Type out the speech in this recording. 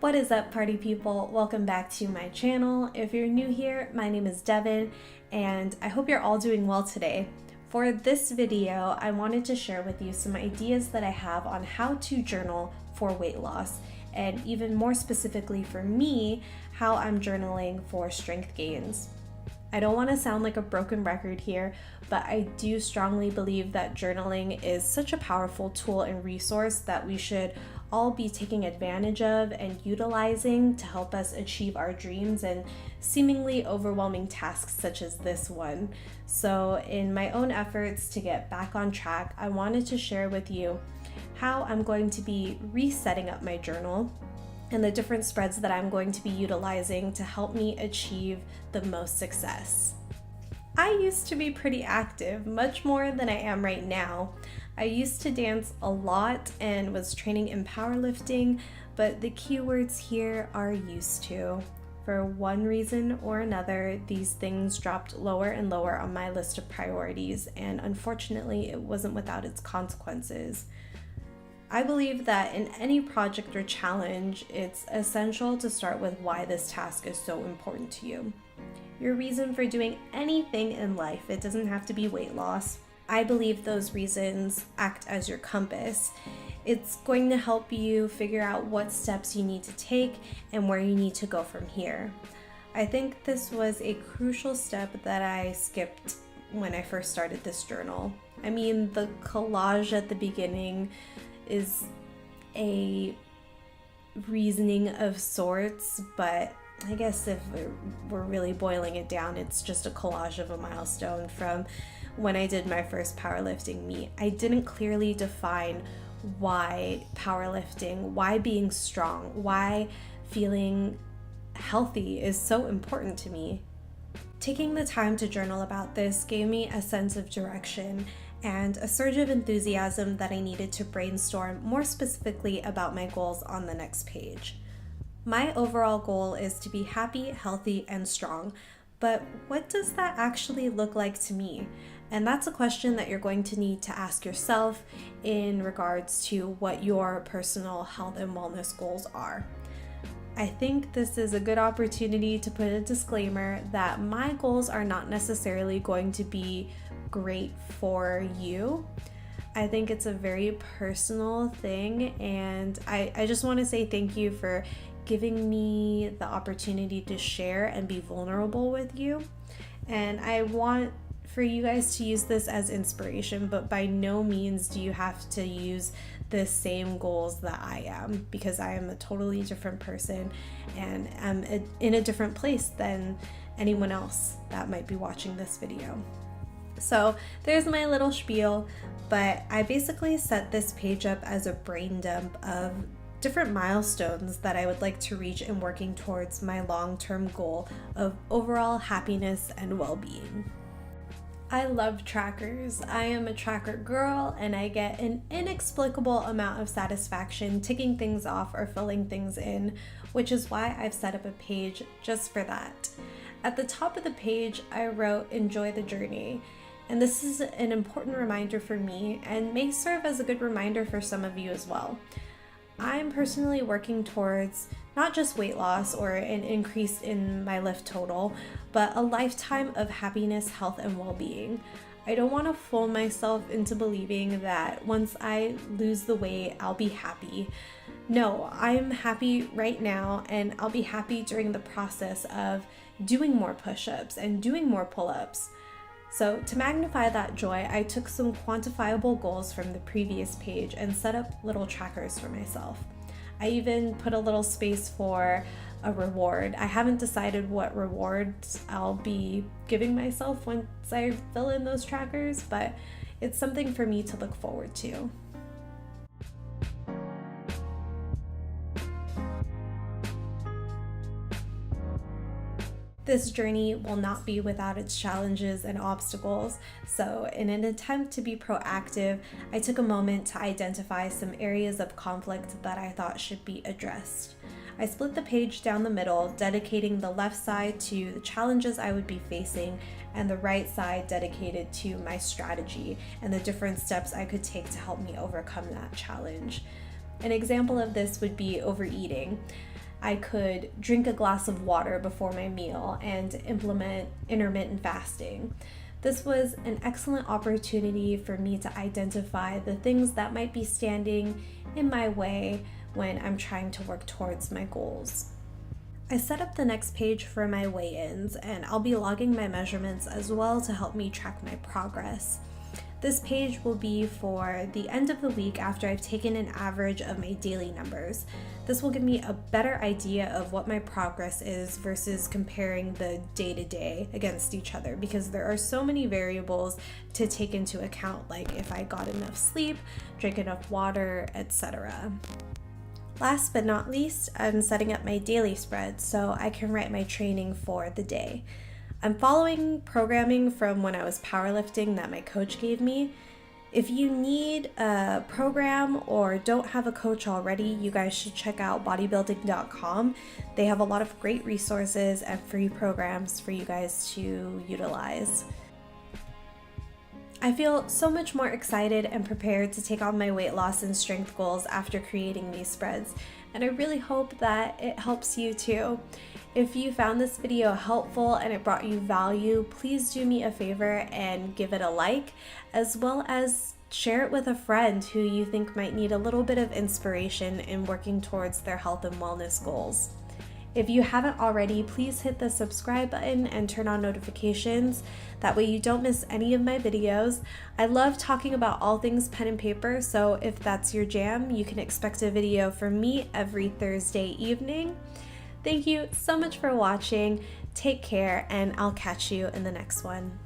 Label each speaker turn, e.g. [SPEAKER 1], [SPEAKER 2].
[SPEAKER 1] What is up, party people? Welcome back to my channel. If you're new here, my name is Devin, and I hope you're all doing well today. For this video, I wanted to share with you some ideas that I have on how to journal for weight loss, and even more specifically for me, how I'm journaling for strength gains. I don't want to sound like a broken record here, but I do strongly believe that journaling is such a powerful tool and resource that we should all be taking advantage of and utilizing to help us achieve our dreams and seemingly overwhelming tasks such as this one. So in my own efforts to get back on track, I wanted to share with you how I'm going to be resetting up my journal and the different spreads that I'm going to be utilizing to help me achieve the most success. I used to be pretty active, much more than I am right now. I used to dance a lot and was training in powerlifting, but the keywords here are used to. For one reason or another, these things dropped lower and lower on my list of priorities, and unfortunately, it wasn't without its consequences. I believe that in any project or challenge, it's essential to start with why this task is so important to you. Your reason for doing anything in life, it doesn't have to be weight loss. I believe those reasons act as your compass. It's going to help you figure out what steps you need to take and where you need to go from here. I think this was a crucial step that I skipped when I first started this journal. I mean, the collage at the beginning is a reasoning of sorts, but I guess if we're really boiling it down, it's just a collage of a milestone from when I did my first powerlifting meet. I didn't clearly define why powerlifting, why being strong, why feeling healthy is so important to me. Taking the time to journal about this gave me a sense of direction and a surge of enthusiasm that I needed to brainstorm more specifically about my goals on the next page. My overall goal is to be happy, healthy, and strong, but what does that actually look like to me? And that's a question that you're going to need to ask yourself in regards to what your personal health and wellness goals are. I think this is a good opportunity to put a disclaimer that my goals are not necessarily going to be great for you. I think it's a very personal thing, and I just want to say thank you for giving me the opportunity to share and be vulnerable with you. And I want for you guys to use this as inspiration, but by no means do you have to use the same goals that I am, because I am a totally different person and am in a different place than anyone else that might be watching this video. So there's my little spiel, but I basically set this page up as a brain dump of different milestones that I would like to reach in working towards my long-term goal of overall happiness and well-being. I love trackers. I am a tracker girl, and I get an inexplicable amount of satisfaction ticking things off or filling things in, which is why I've set up a page just for that. At the top of the page, I wrote, "Enjoy the journey." And this is an important reminder for me and may serve as a good reminder for some of you as well. I'm personally working towards not just weight loss or an increase in my lift total, but a lifetime of happiness, health, and well-being. I don't want to fool myself into believing that once I lose the weight, I'll be happy. No, I'm happy right now, and I'll be happy during the process of doing more push-ups and doing more pull-ups. So to magnify that joy, I took some quantifiable goals from the previous page and set up little trackers for myself. I even put a little space for a reward. I haven't decided what rewards I'll be giving myself once I fill in those trackers, but it's something for me to look forward to. This journey will not be without its challenges and obstacles, so in an attempt to be proactive, I took a moment to identify some areas of conflict that I thought should be addressed. I split the page down the middle, dedicating the left side to the challenges I would be facing and the right side dedicated to my strategy and the different steps I could take to help me overcome that challenge. An example of this would be overeating. I could drink a glass of water before my meal and implement intermittent fasting. This was an excellent opportunity for me to identify the things that might be standing in my way when I'm trying to work towards my goals. I set up the next page for my weigh-ins, and I'll be logging my measurements as well to help me track my progress. This page will be for the end of the week after I've taken an average of my daily numbers. This will give me a better idea of what my progress is versus comparing the day-to-day against each other, because there are so many variables to take into account, like if I got enough sleep, drank enough water, etc. Last but not least, I'm setting up my daily spread so I can write my training for the day. I'm following programming from when I was powerlifting that my coach gave me. If you need a program or don't have a coach already, you guys should check out bodybuilding.com. They have a lot of great resources and free programs for you guys to utilize. I feel so much more excited and prepared to take on my weight loss and strength goals after creating these spreads, and I really hope that it helps you too. If you found this video helpful and it brought you value, please do me a favor and give it a like, as well as share it with a friend who you think might need a little bit of inspiration in working towards their health and wellness goals. If you haven't already, please hit the subscribe button and turn on notifications. That way you don't miss any of my videos. I love talking about all things pen and paper, so if that's your jam, you can expect a video from me every Thursday evening. Thank you so much for watching. Take care, and I'll catch you in the next one.